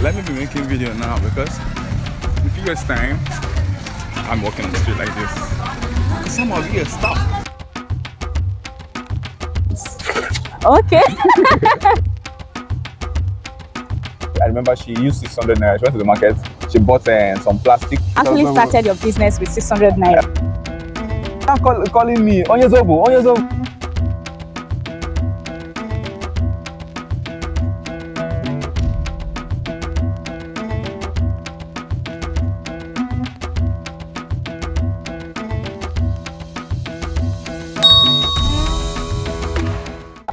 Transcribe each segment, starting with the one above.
let me be making video now because in a few years time I'm walking on the street like this. Some of you stop. Okay. I remember she used 600 naira. She went to the market. She bought some plastic. Actually started your business with 600 naira. Calling me on your Zobo, on your Zobo.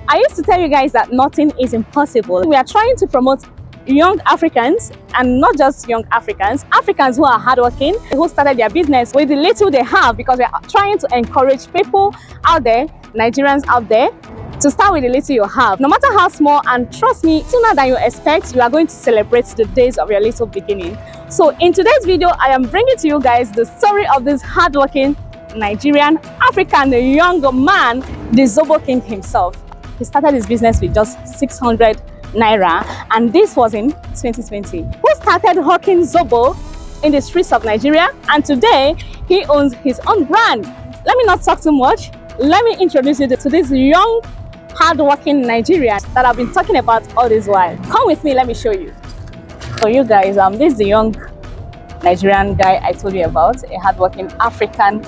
I used to tell you guys that nothing is impossible. We are trying to promote young Africans, and not just young Africans who are hardworking, who started their business with the little they have, because we are trying to encourage people out there, Nigerians out there, to start with the little you have, no matter how small. And trust me, sooner than you expect, you are going to celebrate the days of your little beginning. So in today's video, I am bringing to you guys the story of this hardworking Nigerian African young man, the Zobo King himself. He started his business with just 600 naira, and this was in 2020. Who started hawking Zobo in the streets of Nigeria, and today he owns his own brand. Let me not talk too much. Let me introduce you to this young, hardworking Nigerian that I've been talking about all this while. Come with me, let me show you. For you guys, this is the young Nigerian guy I told you about, a hardworking African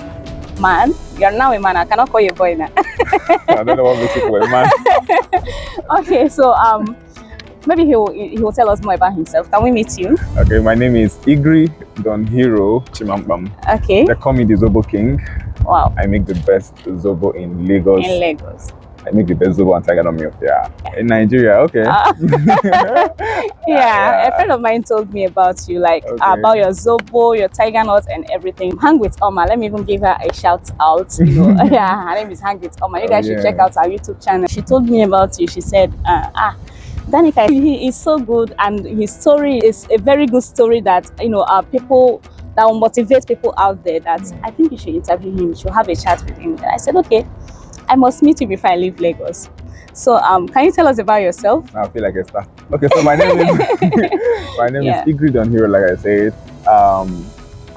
man. You're now a man. I cannot call you a boy now. I don't know what makes you a man. Okay, so maybe he will tell us more about himself. Can we meet you? Okay, my name is Igri Don Hero Chimambam. Okay. They call me the Zobo King. Wow. I make the best Zobo in Lagos. In Lagos. I make the best Zobo and Tigernut milk. Yeah. In Nigeria, okay. Yeah, a friend of mine told me about you, like about your Zobo, your Tigernut, and everything. Hang with Oma. Let me even give her a shout out. You know, yeah, her name is Hang with Oma. You guys should check out our YouTube channel. She told me about you. She said, Danica, he is so good, and his story is a very good story that, you know, people that will motivate people out there. That I think you should interview him. You should have a chat with him. And I said, okay, I must meet you before I leave Lagos. So can you tell us about yourself? I feel like a star. Okay, so my name is is Igri Don Hero, like I said.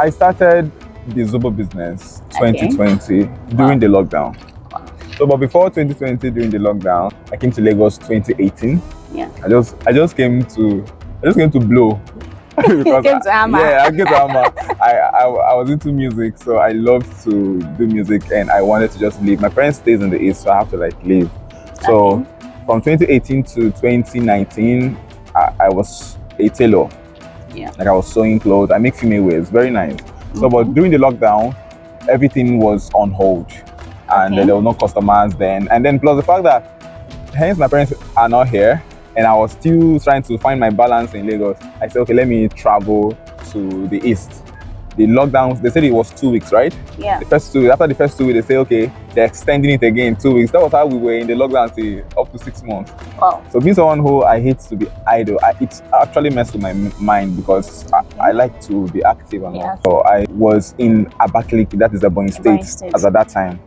I started the Zobo business 2020 during the lockdown. Wow. So, but before 2020, during the lockdown, I came to Lagos 2018. Yeah. I just came to blow. Because I came to Hammer. Yeah, I came to Hammer. I was into music, so I loved to do music, and I wanted to just leave. My parents stays in the East, so I have to like leave. So from 2018 to 2019, I was a tailor. Yeah. Like I was sewing clothes. I make female wears, very nice. So, but during the lockdown, everything was on hold, and there were no customers then. And then plus the fact that hence my parents are not here, and I was still trying to find my balance in Lagos. I said, okay, let me travel to the East. The lockdowns, they said it was 2 weeks, right? Yeah. After the first 2 weeks, they say, okay, they're extending it again 2 weeks. That was how we were in the lockdown till up to 6 months. Wow. So being someone who I hate to be idle, it actually messed with my mind because I like to be active and all. So I was in Abakaliki, that is Ebonyi State, as at that time.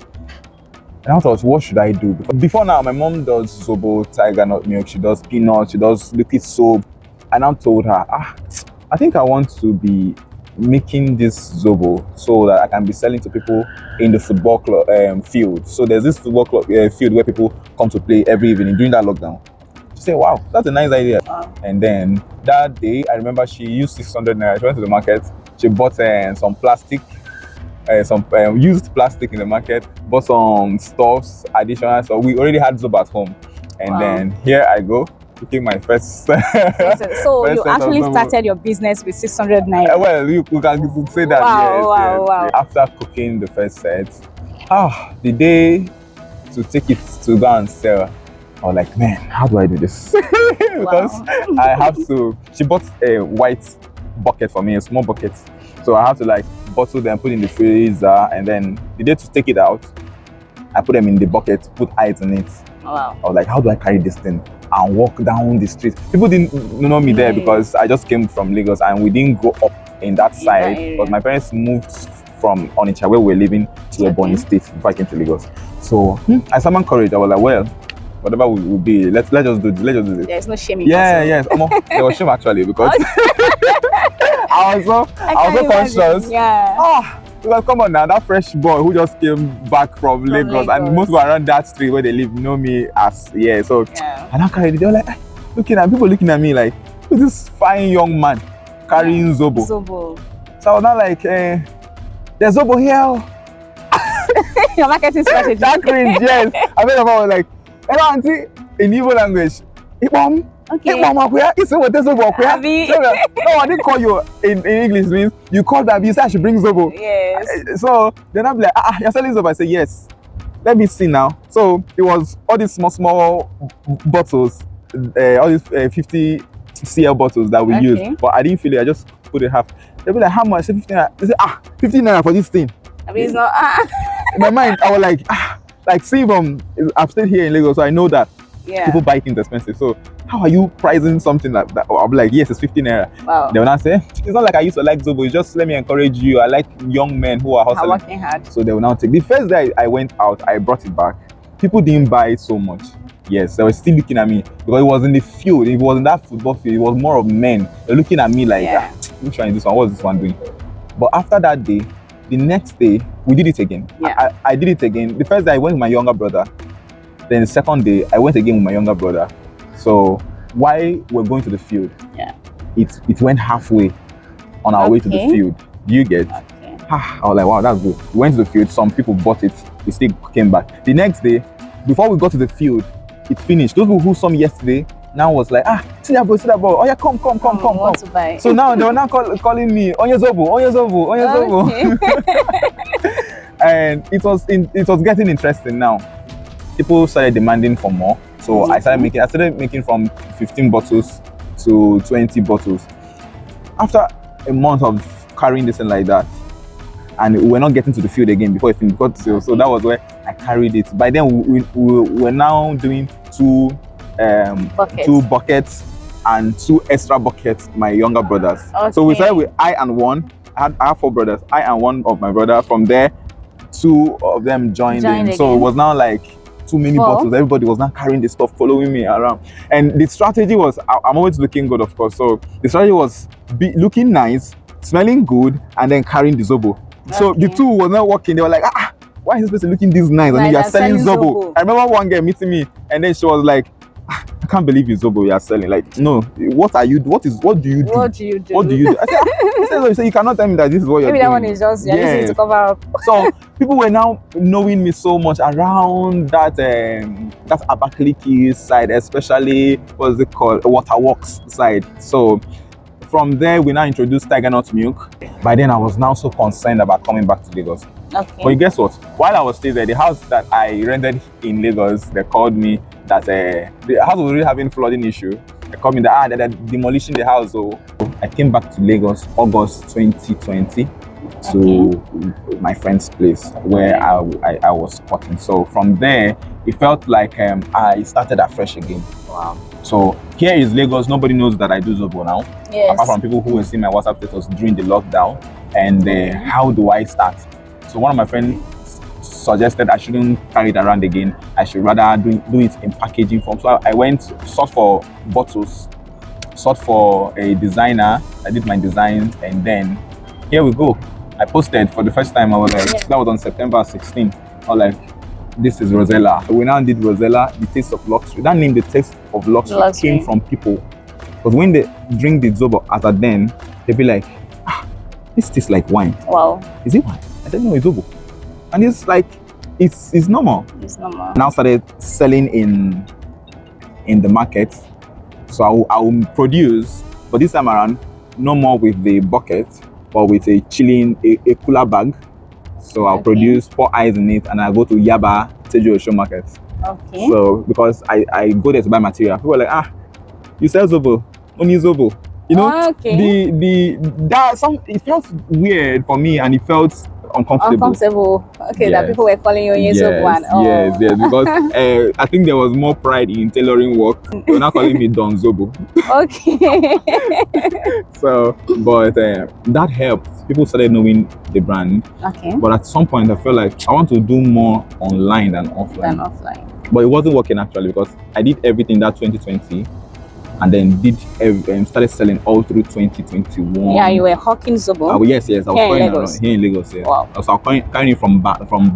And I thought, what should I do? Because before now, my mom does Zobo, Tigernut milk, she does peanuts, she does liquid soap. And I told her, I think I want to be making this Zobo so that I can be selling to people in the football club field. So there's this football club field where people come to play every evening during that lockdown. She said, wow, that's a nice idea. Wow. And then that day, I remember she used 600 naira. She went to the market, she bought some plastic, some used plastic in the market, bought some stuffs, additional. So we already had Zobo at home. And then here I go. Became my first. So you actually started your business with 600 naira. Well, you can say that. Wow, yes. After cooking the first set, the day to take it to go and sell, I was like, man, how do I do this? Because I have to. She bought a white bucket for me, a small bucket. So I have to like bottle them, put in the freezer, and then the day to take it out, I put them in the bucket, put ice in it. Wow. I was like, how do I carry this thing and walk down the street? People didn't know me there because I just came from Lagos and we didn't grow up in that side. But my parents moved from Onitsha, where we were living, to Ebonyi State before I came to Lagos. So I summoned courage. I was like, well, whatever we will be, let's just do this. Let's just do this. There's no shame in Yes. There was shame actually because I was so conscious. Yeah. Because come on now, that fresh boy who just came back from Lagos, and most people around that street where they live know me as so. Yeah. And I carried it. They were like people looking at me like, who's this fine young man carrying Zobo? So I was not like, there's Zobo here. Your marketing strategy. That cringe, yes. I mean, I was like, hello, auntie, in Igbo language. Ibom. Okay. It's what there's Zobo. No, I didn't call you in English. Means you called that. You said I should bring Zobo. Yes. So then I'm like, you're selling Zobo. I say yes. Let me see now. So it was all these small bottles, all these 50 cl bottles that we used. But I didn't feel it. I just put it half. They be like, how much? I said 15 naira. They say 15 naira for this thing. I mean, it's not. In my mind, I was like, see, I've stayed here in Lagos, so I know that people buy things expensive. So how are you pricing something like that? I'll be like, yes, it's 15 naira. Wow. They will not say, it's not like I used to like Zobo. It's just let me encourage you. I like young men who are hustling. Working hard. So they will now take. The first day I went out, I brought it back. People didn't buy it so much. Yes, they were still looking at me because it was in the field. It wasn't that football field. It was more of men. They're looking at me like, which one is this one? What's this one doing? But after that day, the next day, we did it again. I did it again. The first day I went with my younger brother. Then the second day, I went again with my younger brother. So while we're going to the field, it went halfway on our way to the field. Do you get? I was like, wow, that's good. We went to the field. Some people bought it. We still came back. The next day, before we got to the field, it finished. Those people who saw me yesterday now was like, see that boy. Oh yeah, come. To buy. So now they were now calling me Onye Zobo. And it was getting interesting now. People started demanding for more. So I started making from 15 bottles to 20 bottles. After a month of carrying this thing like that, and we were not getting to the field again before it got to sale. So that was where I carried it. By then we were now doing two buckets and 2 extra buckets, my younger brothers. So we started with I have 4 brothers. I and one of my brother. From there, 2 of them joined in. Again. So it was now like too many bottles. Everybody was now carrying the stuff, following me around. And the strategy was, I'm always looking good, of course. So the strategy was looking nice, smelling good, and then carrying the Zobo. So the 2 was not working. They were like, why is this person looking this nice? And you are selling Zobo. I remember one girl meeting me, and then she was like, I can't believe it's Zobo you are selling. Like, no, what do you do? What do you do? I said, so you cannot tell me that this is what you're doing. Maybe that one is just using to cover up. So people were now knowing me so much around that Abakaliki side, especially what's it called, Waterworks side. So from there, we now introduced Tigernut milk. By then, I was now so concerned about coming back to Lagos. But guess what? While I was still there, the house that I rented in Lagos, they called me that the house was really having flooding issue. They called me that they're demolishing the house. So I came back to Lagos August 2020 to my friend's place where I was squatting. So from there, it felt like I started afresh again. Wow. So here is Lagos. Nobody knows that I do Zobo now. Yes. Apart from people who will see my WhatsApp status during the lockdown. And how do I start? So one of my friends suggested I shouldn't carry it around again. I should rather do it in packaging form. So I went, sought for bottles, sought for a designer. I did my designs, and then here we go. I posted for the first time. I was like, that was on September 16th. I was like, this is Rosella. We now did Rosella, the taste of luxury. That name, the taste of luxury, came from people. Because when they drink the Zobo as a then, they'll be like, this tastes like wine. Wow. Is it wine? I don't know, it's Zobo. And it's like, it's normal. It's normal. Now started selling in the market. So I will produce, but this time around, no more with the bucket, but with a cooler bag. So I'll produce, pour ice in it, and I go to Yaba Tejo Show Market. Okay. So because I go there to buy material, people are like, you sell Zobo, only Zobo. You know, it felt weird for me, and it felt uncomfortable. Okay, that people were calling you Zobo one. Yes, because I think there was more pride in tailoring work. They're not calling me Don Zobo. Okay. So, but that helped. People started knowing the brand. Okay. But at some point, I felt like I want to do more online than offline. But it wasn't working actually, because I did everything that 2020 and then started selling all through 2021. Yeah, you were hawking Zobo. Yes, I was going around here in Lagos. Yes. Wow. I was carrying from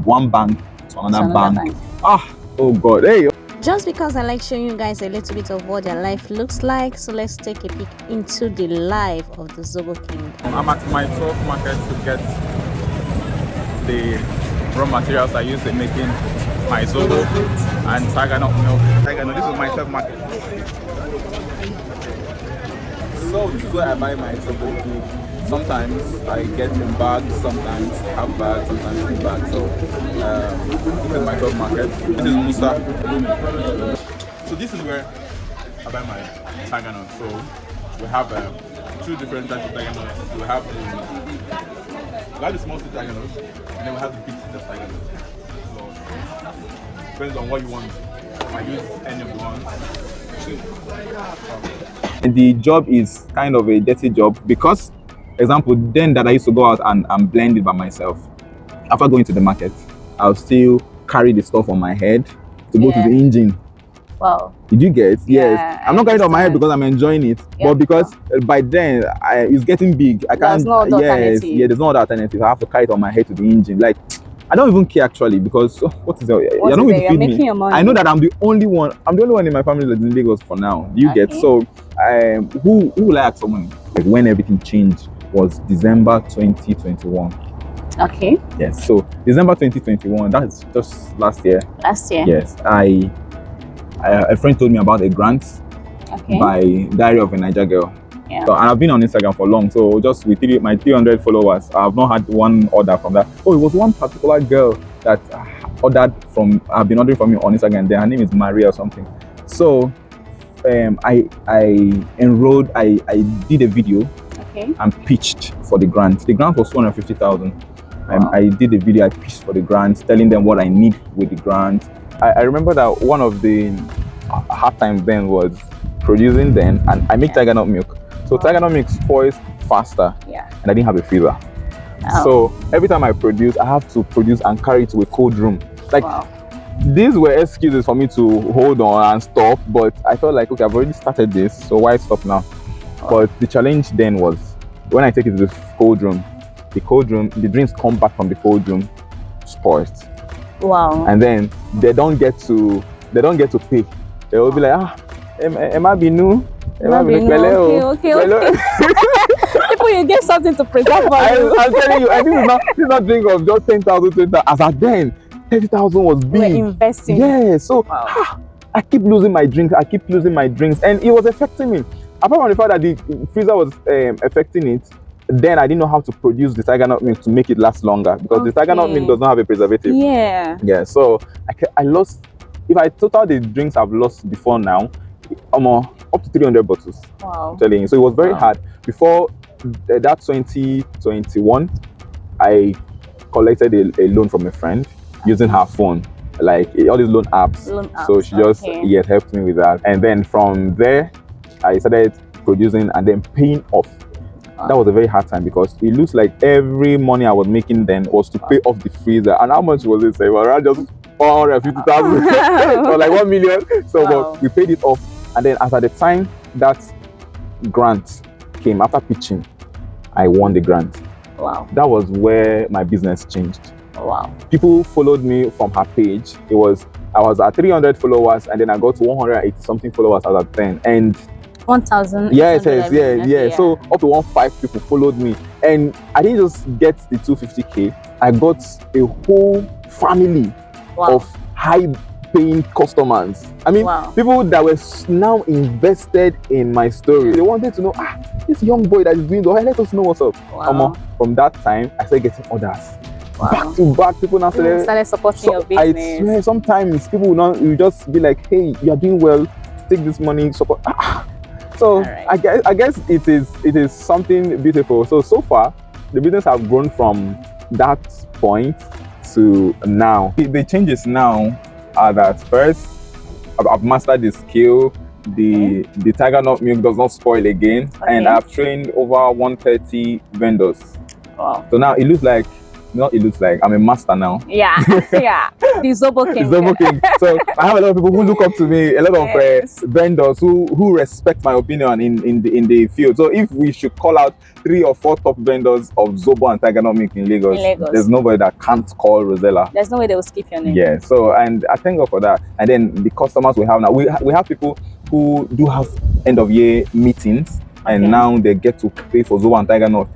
one bank to another bank. Oh God, hey. Just because I like showing you guys a little bit of what their life looks like, so let's take a peek into the life of the Zobo King. I'm at my 12th market to get the raw materials I use in making my Zobo and Tigernut milk. Tigernut, this is my 12th market. So this is where I buy my Zobo food. Sometimes I get in bags, sometimes half bags, sometimes full bags. So this is my 12th market. This is Musa. So this is where I buy my Tigernut. So we have two different types of Tigernut. We have the small seed Tigernut, and then we have the big seed Tigernut. So depends on what you want. I use any of the ones. The job is kind of a dirty job because, example, then that I used to go out and blend it by myself. After going to the market, I'll still carry the stuff on my head to go to the engine. Wow. Did you get? Yeah, yes. I'm not carrying it on my head because I'm enjoying it, but because by then it's getting big. I can't. There's no other alternative. Yeah, there's no other alternative. I have to carry it on my head to the engine. Like, I don't even care actually, because what is it? You're not going to feed me. I know that I'm the only one. I'm the only one in my family that's in Lagos for now. You get? So, who will I ask for money? Like, when everything changed was December 2021. Okay. Yes. So December 2021. That's just last year. Last year. Yes. A friend told me about a grant by Diary of a Niger Girl. Yeah. So, and I've been on Instagram for long, so just with my 300 followers, I've not had one order from that. Oh, it was one particular girl that ordered from. I've been ordering from you on Instagram. Her name is Maria or something. So, I enrolled. I did a video and pitched for the grant. The grant was 250,000. Wow. I did a video. I pitched for the grant, telling them what I need with the grant. I remember that one of the hard times then was producing then, and I make Tigernut milk. So Tigernut milk spoils faster, and I didn't have a freezer. So every time I produce, I have to produce and carry it to a cold room. Like, these were excuses for me to hold on and stop, but I felt like, okay, I've already started this, so why stop now? But the challenge then was, when I take it to the cold room, the drinks come back from the cold room spoiled. Wow. And then they don't get to pay. They will be like, Emma Binu. Okay. People, you get something to preserve for you. I'm telling you, and this is not drink of just 10,000, 20,000. As at then, 30,000 was big. We're investing. Yeah, so I keep losing my drinks. And it was affecting me. Apart from the fact that the freezer was affecting it, then I didn't know how to produce the Tigernut milk to make it last longer, because the Tigernut milk does not have a preservative. Yeah. So I lost. If I total the drinks I've lost before now, up to 300 bottles. Wow. I'm telling you. So it was very hard. Before that 2021, I collected a loan from a friend using her phone, like all these loan apps. So she just helped me with that. And then from there, I started producing and then paying off. That was a very hard time, because it looks like every money I was making then was to pay off the freezer. And how much was it? Around just 450,000 or like 1 million. So but we paid it off. And then as at the time that grant came, after pitching, I won the grant. Wow. That was where my business changed. Wow. People followed me from her page. I was at 300 followers, and then I got to 180 something followers as at 10. And 1,000. Yes. So up to 1.5 people followed me, and I didn't just get the 250K. I got a whole family of high-paying customers. I mean, people that were now invested in my story. They wanted to know, this young boy that is doing the let us know what's up. From that time, I started getting orders. Back to back, people now started supporting your business. I swear, sometimes people will just be like, hey, you are doing well, take this money, support. So I guess it is something beautiful. So far, the business has grown from that point to now. The changes now are that first, I've mastered the skill. The Tigernut milk does not spoil again, and I've trained over 130 vendors. Wow. So now it looks like not it looks like I'm a master now. Yeah, yeah. The Zobo King. The Zobo King. So I have a lot of people who look up to me, a lot of vendors who respect my opinion in the field. So if we should call out 3 or 4 top vendors of Zobo and Tigernut milk in Lagos, there's nobody that can't call Rosella. There's no way they will skip your name. Yeah. So, and I thank God for that. And then the customers we have now, we have people who do have end of year meetings, and now they get to pay for Zobo and Tigernut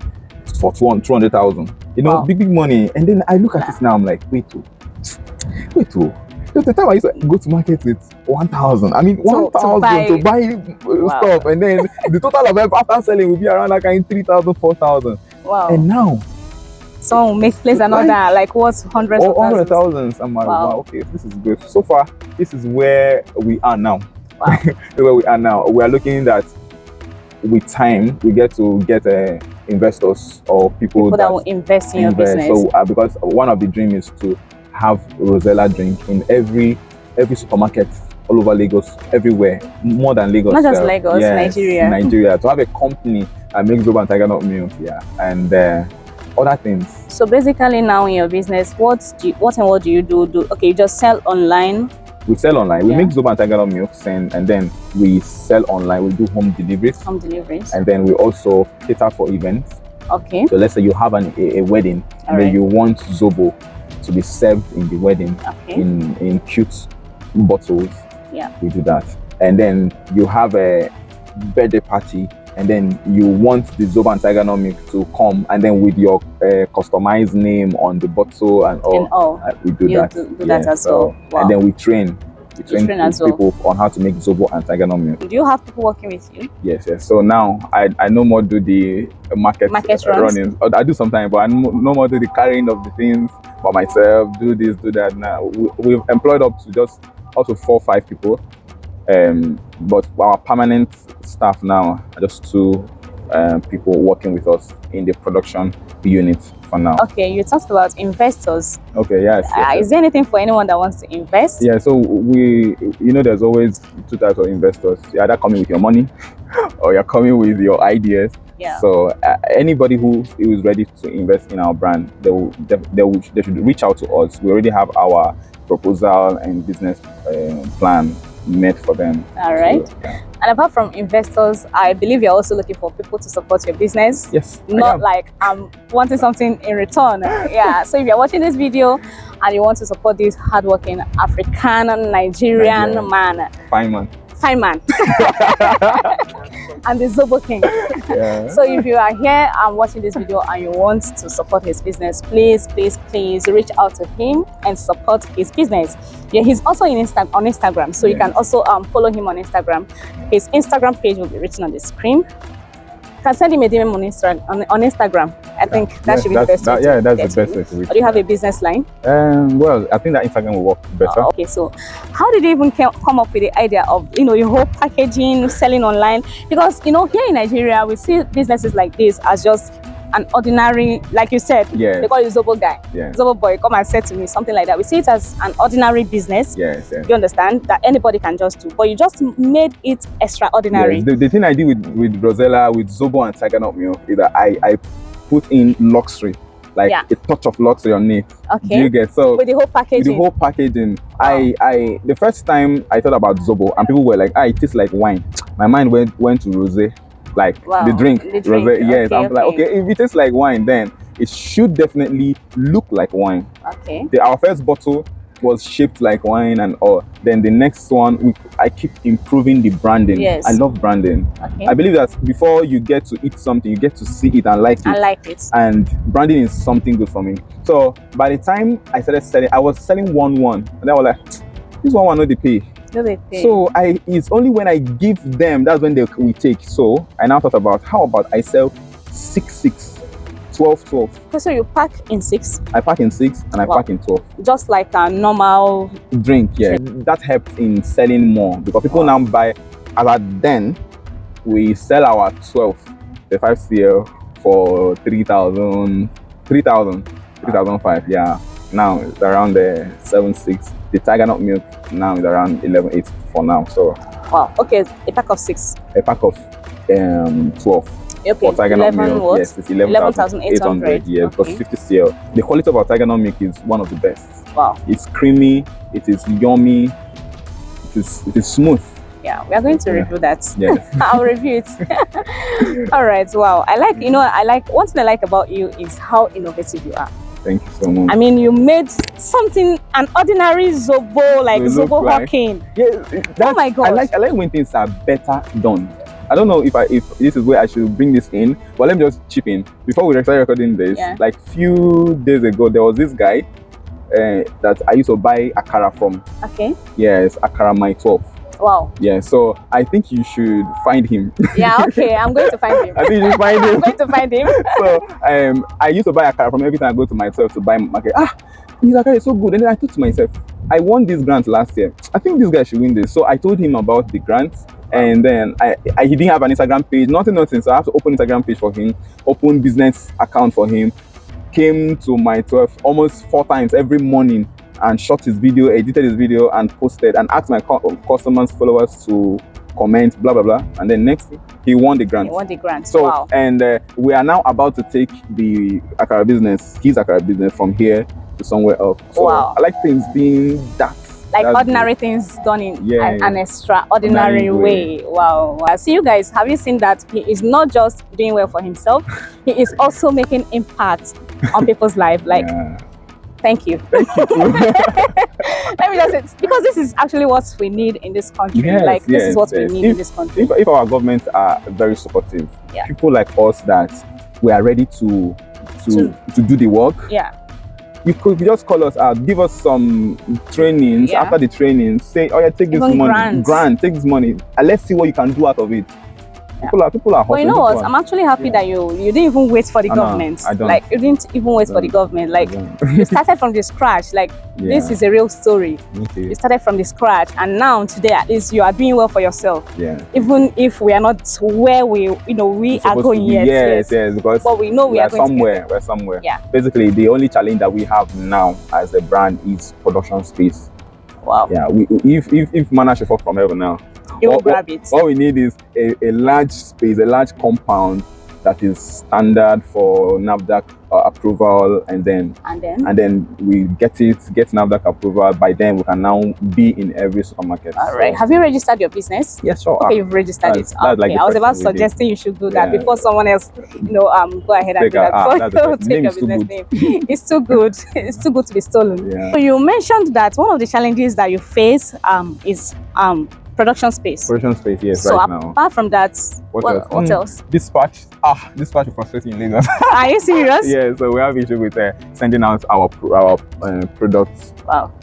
for 200,000. You know, big money. And then I look at it now, I'm like, wait. Just the time I used to go to market with 1,000. I mean, 1,000 to buy stuff, and then the total of after selling will be around like 3,000, 4,000. Wow. And now, so make place another like what's hundreds of thousands. I'm like, wow, okay, this is good. So far, this is where we are now. Wow. Where we are now. We are looking that with time we get investors or people that will invest in your business. So because one of the dream is to have Rosella drink in every supermarket all over Lagos, everywhere, more than Lagos. Not just Lagos, yes, Nigeria. To have a company that makes Zobo and Tigernut milk, and other things. So basically, now in your business, what and what do you do? Okay, you just sell online. We sell online. We make Zobo and Tigernut milk, and then we sell online. We do home deliveries. And then we also cater for events. Okay. So let's say you have a wedding, and then you want Zobo to be served in the wedding in cute bottles. Yeah. We do that. And then you have a birthday party, and then you want the Zobo and Tigernut milk to come, and then with your customized name on the bottle and all. We do that. Do that as well. Wow. And then we train people on how to make Zobo and Tigernut milk. Do you have people working with you? Yes. So now I no more do the market running. I do sometimes, but I no more do the carrying of the things by myself. Do this, do that. Now we've employed up to 4 or 5 people. But our permanent staff now are just 2 people working with us in the production unit for now. Okay, you talked about investors. Okay, yes. Is there anything for anyone that wants to invest? Yeah, so there's always 2 types of investors. You're either coming with your money or you're coming with your ideas. Yeah. So anybody who is ready to invest in our brand, they should reach out to us. We already have our proposal and business plan made for them. All right. So, and apart from investors, I believe you're also looking for people to support your business. Yes. Not like I'm wanting something in return. Yeah. So if you're watching this video and you want to support this hardworking African Nigerian man, fine man, and the Zobo King. Yeah. So if you are here and watching this video and you want to support his business, please reach out to him and support his business. Yeah, he's also on Instagram, so you can also follow him on Instagram. His Instagram page will be written on the screen. You can send him a DM on Instagram. I think that should be the best way. Yeah, that's the best way to reach. Or do you have a business line? Well, I think that Instagram will work better. Okay, so how did you even come up with the idea of your whole packaging, selling online? Because here in Nigeria, we see businesses like this as just an ordinary, like you said, they call you Zobo guy, Zobo boy, come and say to me, something like that. We see it as an ordinary business. Yes. You understand that anybody can just do, but you just made it extraordinary. Yes. The thing I did with Rosella, with Zobo and Tigernut milk, is that I put in luxury, like a touch of luxury on it. Okay. Do you get? So with the whole packaging. Wow. The first time I thought about Zobo, and people were like, it tastes like wine. My mind went to rosé. Like the drink. Rosé, yes. I'm like, okay, if it tastes like wine, then it should definitely look like wine. Okay. Our first bottle was shaped like wine and all. Then the next one, I keep improving the branding. Yes. I love branding. Okay. I believe that before you get to eat something, you get to see it and like it. And branding is something good for me. So by the time I started selling, I was selling 1-1, and then I was like, this 1-1 no dey pay. So it's only when I give them, that's when we take. So I now thought about, how about I sell 6-6, 12-12. Okay, so you pack in 6? I pack in 6 and I pack in 12. Just like a normal drink, yeah. That helps in selling more because people now buy. As at then, we sell our 12, the 5cl for 3,500. Yeah. Now it's around the 7-6. The Tigernut milk now is around 11.8 for now. So wow. Okay, a pack of 6. A pack of 12. Okay, for Tigernut 11 milk. what? Yes, it's 11,800. Yeah, Okay. because 50 cl. The quality of our Tigernut milk is one of the best. Wow. It's creamy. It is yummy. It is smooth. Yeah, we are going to review that. Yes. I'll review it. All right. Wow. I like, one thing I like about you is how innovative you are. Thank you so much. I mean, you made something, an ordinary Zobo, like Zobo hawking. Yeah, oh my God. I like when things are better done. I don't know if this is where I should bring this in, but let me just chip in. Before we start recording this, like few days ago, there was this guy that I used to buy akara from. Okay. Yes, akara my 12. Wow. Yeah, so I think you should find him. Yeah, okay, I'm going to find him. I think you should find him. I'm going to find him. So I used to buy akara from every time I go to myself to buy market. His akara is so good. And then I thought to myself, I won this grant last year. I think this guy should win this. So I told him about the grant. And then he didn't have an Instagram page, nothing. So I have to open Instagram page for him, open business account for him. Came to my 12 almost 4 times every morning and shot his video, edited his video and posted and asked my customers, followers to comment, blah, blah, blah. And then next, he won the grant. He won the grant, so, wow. And we are now about to take the akara business, his akara business from here to somewhere else. So wow. I like things being that. Like ordinary things done in an extraordinary way. Wow. See, you guys, have you seen that he is not just doing well for himself, he is also making impact on people's life. Like, thank you. Thank you. Let me just say, because this is actually what we need in this country. This is what we need in this country. If our governments are very supportive, people like us that we are ready to do the work. Yeah. You could just call us out, give us some trainings. After the training, say, oh yeah, take this money, take this money, and let's see what you can do out of it. People are But you know what? I'm actually happy that you didn't even wait for the government. I don't. Like you didn't even wait for the government. Like you started from the scratch. Like this is a real story. You started from the scratch, and now today at least you are doing well for yourself. Yeah. Even if we are not where we are going yet. Yes, because but we know we are going somewhere. We're somewhere. Yeah. Basically, the only challenge that we have now as a brand is production space. Wow. Yeah. If manna should fall from heaven now. You will grab it. What we need is a large space, a large compound that is standard for NAFDAC approval, and then we get NAFDAC approval. By then we can now be in every supermarket. All right. Have you registered your business? Yes, sure. Okay, you've registered it. Okay. I was about suggesting you should do that before someone else, go ahead and do that. Before take your business name. It's too good. It's too good to be stolen. Yeah. So you mentioned that one of the challenges that you face is production space. Production space, yes. So right now. Apart from that, what else? Dispatch. Dispatch is frustrating in Lagos. Are you serious? Yeah. So we have issue with sending out our products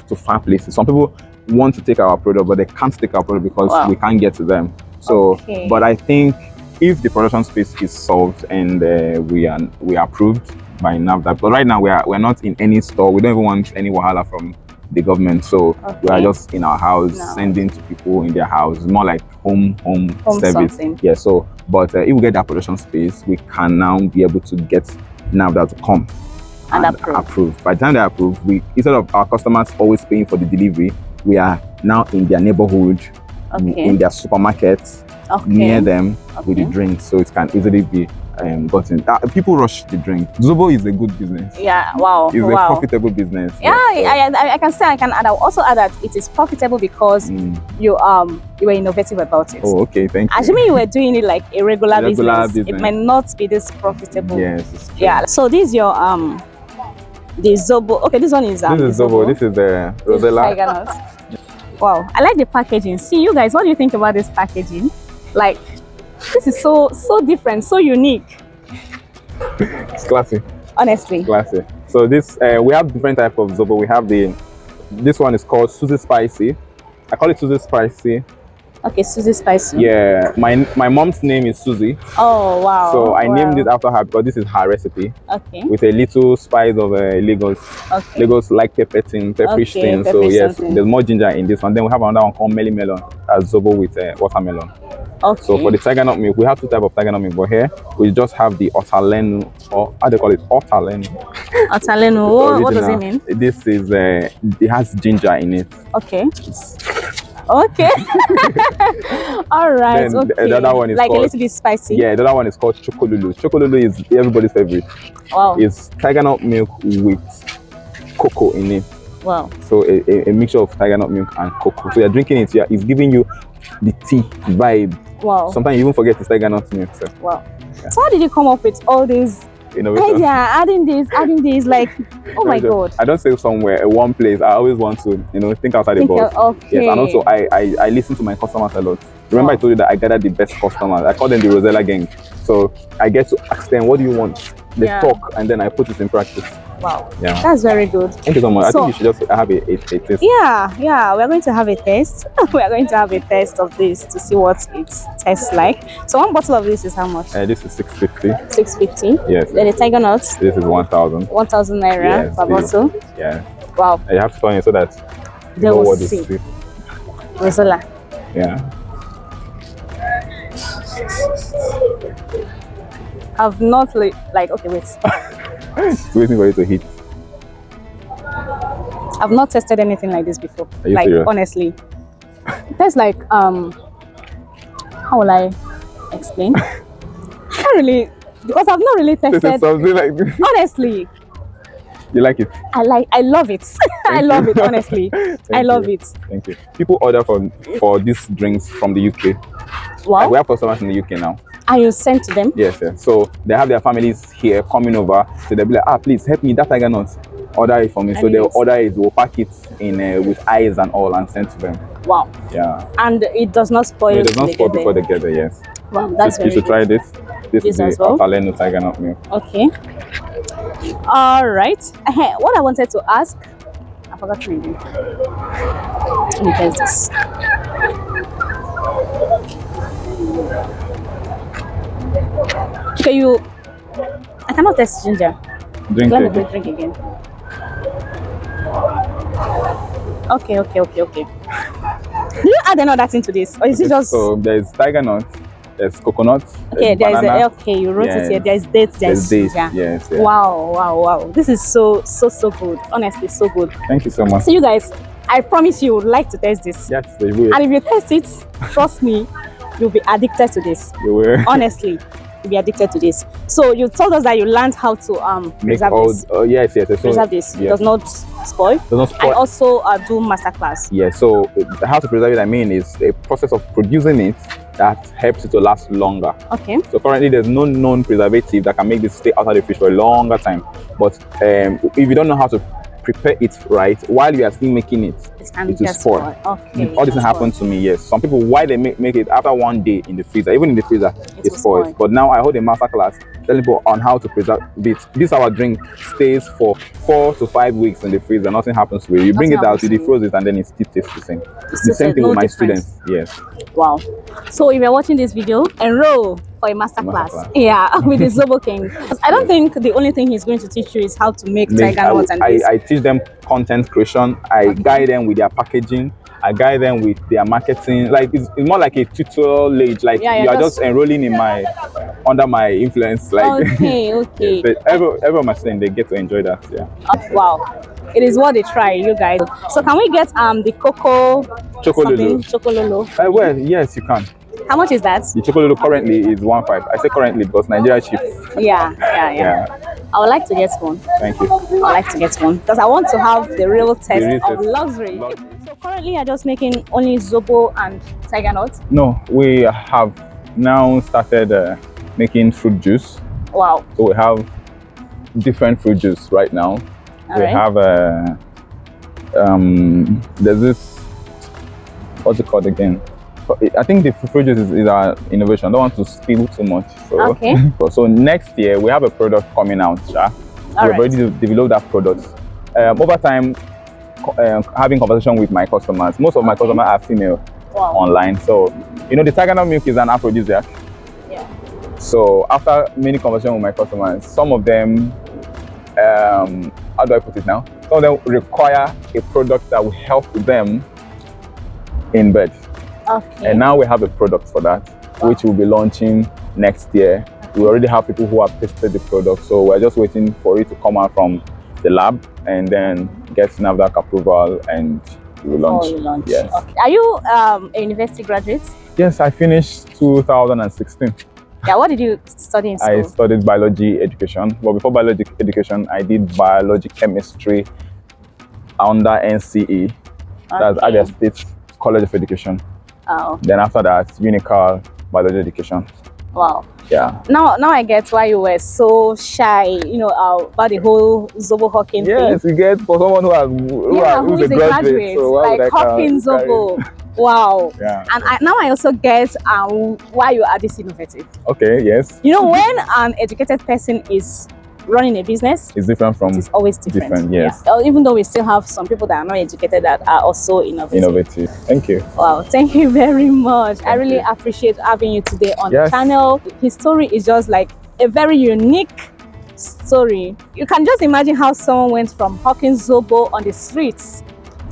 to far places. Some people want to take our product, but they can't take our product because we can't get to them. So, but I think if the production space is solved and we are approved by NAFDAC, but right now we're not in any store. We don't even want any wahala from the government, so we are just in our house sending to people in their house. It's more like home service. Something. Yeah. So, but if we get that production space, we can now be able to get NAFDAC to come and approve. By the time they approve, instead of our customers always paying for the delivery, we are now in their neighborhood, in their supermarkets, near them with the drinks, so it can easily be gotten. People rush the drink. Zobo is a good business. Yeah, wow. It's a profitable business. Yeah, I can say, I can also add that it is profitable because you were innovative about it. Oh, okay, thank you. Assuming you were doing it like a regular business, it might not be this profitable. Yes. Yeah. So this is your the Zobo. Okay, this one is this is Zobo. This is the Tigernut. Wow, I like the packaging. See, you guys, what do you think about this packaging? Like, this is so different, so unique. It's classy. Honestly. Classy. So this we have different type of Zobo. We have this one is called Susie Spicy. I call it Susie Spicy. Okay, Susie Spicy. Yeah, my mom's name is Susie. Oh wow. So I named it after her because this is her recipe. Okay. With a little spice of Lagos. Okay. Lagos like pepper thing, pepperish thing. So yes, there's more ginger in this one. Then we have another one called Melon as Zobo with watermelon. Okay. So for the Tigernut milk, we have two types of Tigernut milk. But here we just have the Otalenu, or how they call it, Otalenu. Otalenu. What does it mean? This is it has ginger in it. Okay. Okay. All right. Then Okay. the other one is like called, a little bit spicy. Yeah, the other one is called Chocolulu. Chocolulu is everybody's favorite. Wow. It's Tigernut milk with cocoa in it. Wow. So a mixture of Tigernut milk and cocoa. So you're drinking it, it's giving you the tea vibe. Wow. Sometimes you even forget it's Tigernut milk. So. Wow. Yeah. So how did you come up with all these? Yeah, adding this, like, oh my god. I don't stay somewhere at one place. I always want to, think outside the box. Okay. Yes, and also I listen to my customers a lot. Remember, I told you that I gather the best customers. I call them the Rosella gang. So I get to ask them, what do you want? They talk, and then I put it in practice. Wow. Yeah. That's very good. Thank you so much. So, I think you should just have a taste. Yeah. We're going to have a taste. We're going to have a taste of this to see what it tastes like. So one bottle of this is how much? This is 650. 650. Yes. Then the Tigernut. This is 1,000. 1,000 naira per bottle. Yeah. Wow. You have to turn it so that they will see. Rosella. Yeah. I've not like okay, wait. Waiting for it to hit. I've not tested anything like this before. Are you like serious? Honestly. That's like how will I explain? I can't really, because I've not really tested something like this. Honestly. You like it? I love it. I love it, honestly. I love it. Thank you. People order for these drinks from the UK. Wow. Like we have customers in the UK now. Are you sent to them? Yes, yes. So they have their families here coming over. So they'll be like, please help me, that Tigernut. Order it for me. So they'll order it, we'll pack it in with ice and all and send to them. Wow. Yeah. And it does not spoil. No, it does not spoil before they get there, yes. Wow, that's very You should try this. This is the Alphaleno Tigernut milk. Okay. All right. What I wanted to ask, I forgot to read it. Let me test this. Okay, I cannot taste ginger. Drink Let it. me drink again. Okay. Do you add another thing to this, or is it just? So there's Tigernut, there's coconut. Okay, okay. You wrote it here. There's dates. There's dates. Yes. Wow. This is so good. Honestly, so good. Thank you so much. So you guys, I promise you would like to taste this. Yes, they will. And if you taste it, trust me, you'll be addicted to this. You will. Honestly, you'll be addicted to this. So you told us that you learned how to preserve this. Yes. Preserve this. Yes. It does not spoil. And also do masterclass. Yes. So how to preserve it, I mean, is a process of producing it that helps it to last longer. Okay. So currently there's no known preservative that can make this stay outside the fridge for a longer time. But if you don't know how to prepare it right, while you are still making it will spoil. Okay. All this happened to me, yes. Some people, why they make it after one day in the freezer, even in the freezer, it spoils. But now I hold a master class telling people on how to preserve it. This our drink stays for 4 to 5 weeks in the freezer. Nothing happens to it. You bring it out, you defroze it, and then it still tastes the same. The same thing with my students. Yes. Wow. So if you're watching this video, enroll for a masterclass. Yeah, with the Zobo King. I don't think the only thing he's going to teach you is how to make Tigernut and this. I teach them content creation. I guide them with their packaging. I guide them with their marketing. Like it's more like a tutorial age. Like you are just enrolling in under my influence. Like okay. Everyone my student, they get to enjoy that. Yeah. Wow. It is what they try, you guys. So can we get the cocoa Chocololo? Well, yes, you can. How much is that? The Chocololo currently is 1.5. I say currently because Nigeria is cheap. Yeah. I would like to get one. Thank you. I would like to get one because I want to have the real taste of luxury. So currently you're just making only Zobo and Tigernut? No, we have now started making fruit juice. Wow. So we have different fruit juice right now. Have there's this, what's it called again? I think the fruit juice is our innovation. I don't want to spill too much. So, okay. So next year we have a product coming out. We've already developed that product. Over time, having conversation with my customers. Most of my customers are female online. So the Tigernut milk is an aphrodisiac. Yeah. So after many conversations with my customers, some of them, how do I put it now? Some of them require a product that will help them in bed. Okay. And now we have a product for that, which we'll be launching next year. We already have people who have tested the product, so we're just waiting for it to come out from the lab and then get NAFDAC approval, and we launch. Oh, you launch. Yes. Okay. Are you a university graduate? Yes, I finished 2016. Yeah, what did you study in school? I studied biology education. But before biology education, I did biology chemistry under NCE. That's Okay. Abia State College of Education. Oh, Then after that, Unical Biology Education. wow. Yeah. Now I get why you were so shy, you know, about the whole Zobo hawking Yes, thing. you get for someone who is a graduate. So why would like I hawking Zobo. Wow. Yeah. And now I also get why you are this innovative. Okay. Yes. You know, when an educated person is running a business, It's different from. it's always different. Yes. Yeah. Even though we still have some people that are not educated that are also innovative. Innovative. Thank you. Wow, thank you very much. I really appreciate having you today on the channel. His story is just like a very unique story. You can just imagine how someone went from hawking Zobo on the streets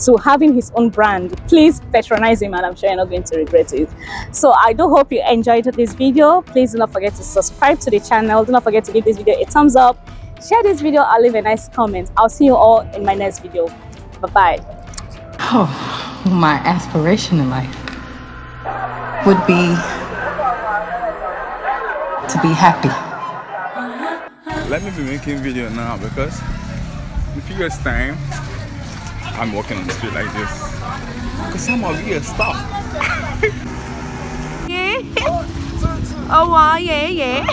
to having his own brand. Please patronize him and I'm sure you're not going to regret it. So I do hope you enjoyed this video. Please do not forget to subscribe to the channel. Do not forget to give this video a thumbs up. Share this video and leave a nice comment. I'll see you all in my next video. Bye-bye. Oh, my aspiration in life would be to be happy. Let me be making video now because in a few years time I'm walking on the street like this because some of you stop. Yeah. Oh wow, yeah.